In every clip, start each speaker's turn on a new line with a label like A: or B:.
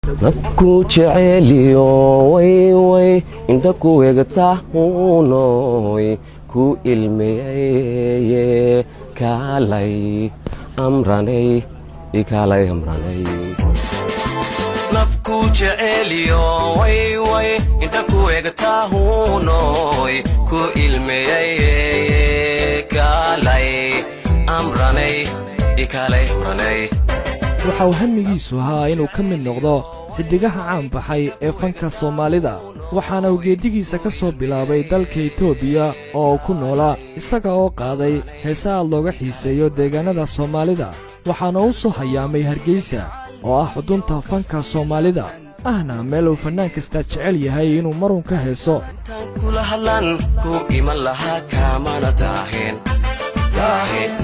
A: nafku jeceliyo way inta ku eegta hunoy ku ilmeeye kaalay amranay nafku jeceliyo way inta ku eegta hunoy ku ilmeeye kaalay amranay
B: waxa uu hamigiisu ahaa inuu ka mid noqdo xidigaha caan baxay ee fanka Soomaalida waxaana uu geedigiisa ka soo bilaabay dalka Itoobiya oo ku noolaa isaga oo qaaday heesaha looga xiiseeyo deegaanada Soomaalida waxaana uu soo hayaamay Hargeysa oo ah xudunta fanka Soomaalida ahna meel uu fanaan kasta jecel yahay inuu marun ka heeso
A: kula hadlan ku iman lahaa kaamana taaheen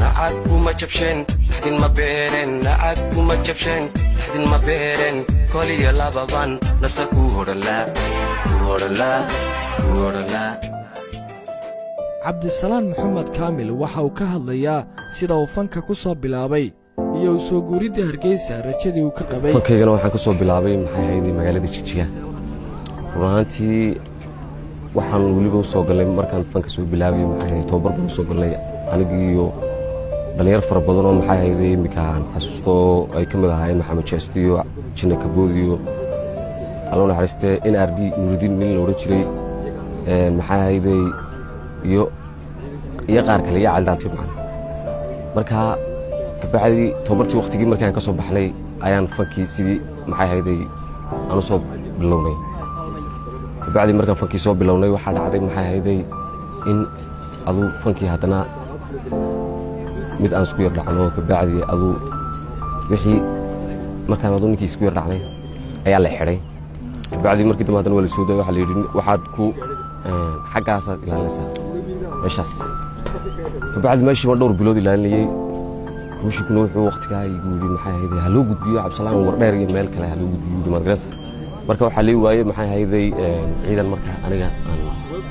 A: نعكو ما جبشن لحدين ما بيرن نعكو ما جبشن لحدين ما بيرن كولي يلا بابان نسكو هورلا
B: عبد السلام محمد كامل waxa uu ka hadlayaa sida uu fanka ku soo bilaabay iyo soo guuridda Hargeysa rajadii uu ka qabay
A: fankaygana waxaan ka soo bilaabay maxay ahayd magaalada Jigjiga runtii waxaan waliba soo galay markaan fanka soo bilaabay maxay tababar baan soo galay anigiyo dhalinyar fara badan oo maxay ahayd imkaan xasuusto ay ka mid ahaayeen Maxamed Jeestiyo Jina Kaboodiyo alona xariste NRD Nuruddin nin loo jiray maxay ahayd iyo qaar kale iyo caldaantay marka kabacdi tababartii waqtigii markaan ka soo baxnay ayaan fankii sidii maxay ahayd aan soo bilownay kabacdi markaan fankii soo bilownay waxa dhacday maxay ahayd in adu fankii hadana mid aan isku yar dhacno kabacdi adu wixii markaan adu ninkii isku yar dhacnay ayaa la xiray kabacdi markii dambe hadana wala soo day waxa la yiri waxaad ku xagaas ilaalinaysaa meeshaas kabacdi meeshii ma dhowr bilood ilaalinayay kushikuna wuxuu waqtigaa igu yiri maxay ahayd haloo gudbiyo Cabdisalaam wardheer iyo meel kale haloo gudbiyo markaas marka waxa la waayay maxay ahayd ciidan marka aniga aan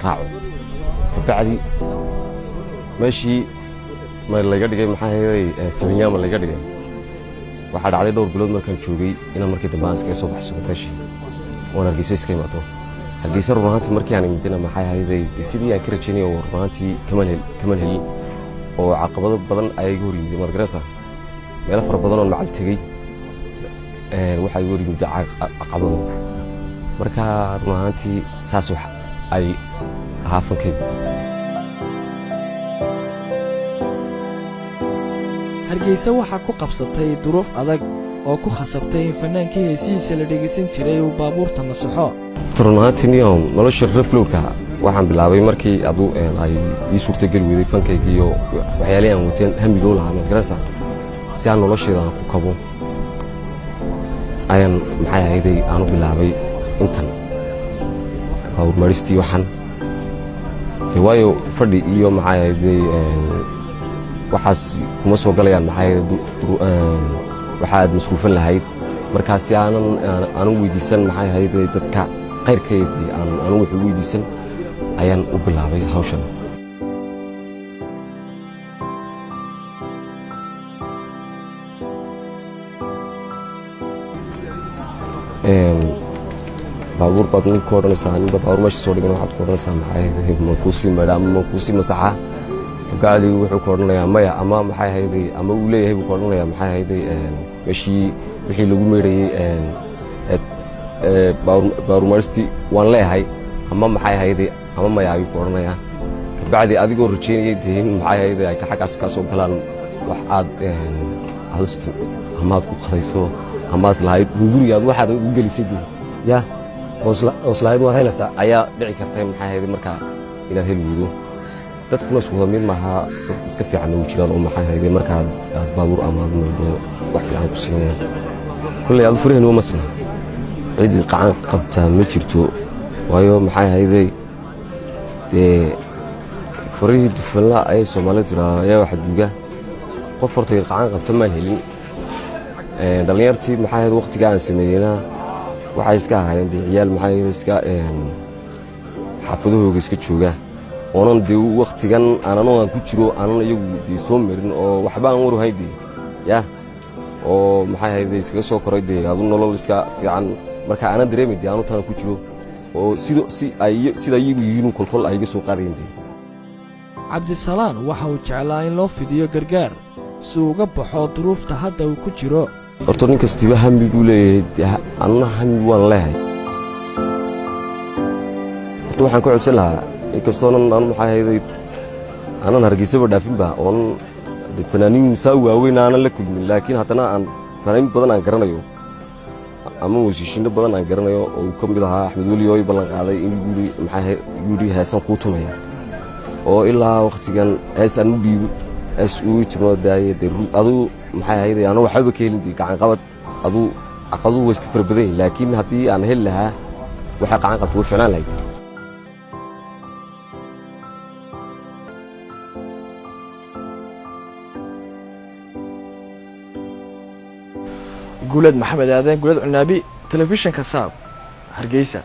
A: raaco kabacdi meeshii ma laga dhigay maxay ahayd sameeyama laga dhigay waxa dhacday dhowr bilood markaan joogay inaan markii dambe aan iska soo baxso meeshii oo Hargeysa iska imaato Hargeysa runtii markii aan imidina maxay ahayd sidii aan ka rajaynay oo runtii kaman hel oo caqabado badan ay igu horimid markaasa meel fara badan oo macal tagay waxa igu horimid caqabado marka runtii saas wax ay haafankay
B: Hargeysa waxa ku qabsatay duruuf adag oo ku khasabtay in fanaankii heesiisa la dhageysan jiray uu baabuurta masaxo
A: runtii nolosha raflowka waxaan bilaabay markii adu ay ii suurtagal weeday fankayga iyo waxyaalaha aan wateen hamiga lahaa markaasa si aan nolosheeda ku kabo ayaan maxay ahayd aan bilaabay intan baabuur maristi waxan waayo fadhi iyo maxay ahayd waxaas kuma soo galayaan maxay waxaad masruufan lahayd markaas aan weydiisan maxay ahayd dadka qayrkeedii aan wuxuu weydiisan ayaan u bilaabay hawshan baabuur baad ku koodhanaysaa nin baabuur meesha soo dhigan waxaad ku koodhanaysaa maxay ahayd ma ku sii madam ma ku sii masaxa kabacdi wuxuu koodhanayaa maya ama maxay ahayd ama uu leeyahay buu koodhanayaa maxay ahayd wixii lagu meerayay baabuur maristi waan leeyahay ama maxay ahayd ama maya ayuu koodhanayaa kabacdi adigoo rajaynayay in maxay ahayd ay xaqaas ka soo galaan wax aad hawsta ama aad ku qarayso ama islahayd gurigaad waxaad u gelisay ya oslahayd waa helaysaa ayaa dhici kartay maxay ahayd marka inaad heli weydo dadkuna isku mid maaha iska fiican oo jiraan oo maxay ahayd marka aad baabuur ama aad wax fiican ku siinay kulli aad fureen oo masna cid qacan qabta ma jirto waayo maxay ahayd furii dufalla ay Soomaalidu ayaa wax duuga qof horta qacan qabta ma helin dhalinyartii maxay ahayd waqtiga aan sameeyayna waxay iska ahaayeen ciyaal maxay iska xafadahooga iska jooga oonan de waqtigan aanan ku jiro aanan iyagu soo marin oo waxba aan waru haydi ya oo maxay ahayd iskaga soo koray dee adu nolol iska fiican marka aanan dareemay dee aanu tan ku jiro oo sida iyagu yihiin kolkol ay iga soo qaadayeen dee
B: cabdisalaan waxa uu jeclaa in loo fidiyo gargaar si uu uga baxo duruufta hadda uu ku jiro
A: horta nin kastiba hami buu leeyahay anna hami waan leeyahay horta waxaan ka codsan lahaa inkastoonan anu maxay ahayd aanan hargeysaba dhaafinba oon fanaaniin saa waaweyn aanan la kulmin laakiin haddana aan fanaaniin badan aan garanayo ama wasiishiinno badan aan garanayo oo uu ka mid ahaa axmed weli oo i ballan qaaday in maxay yidhi heesan kuu tumaya oo ilaa wakhtigan hees aan u dhiibo hees uu timo daaye dee aduu maxay ahayd anu waxba ka helin gacanqabad aduu caqabadu waa iska fara badan yihin laakiin haddii aan heli lahaa waxay gacan qabto way ficnaan lahayd
B: guulad maxamed aadan guulad cunaabi telefishinka saab hargeysa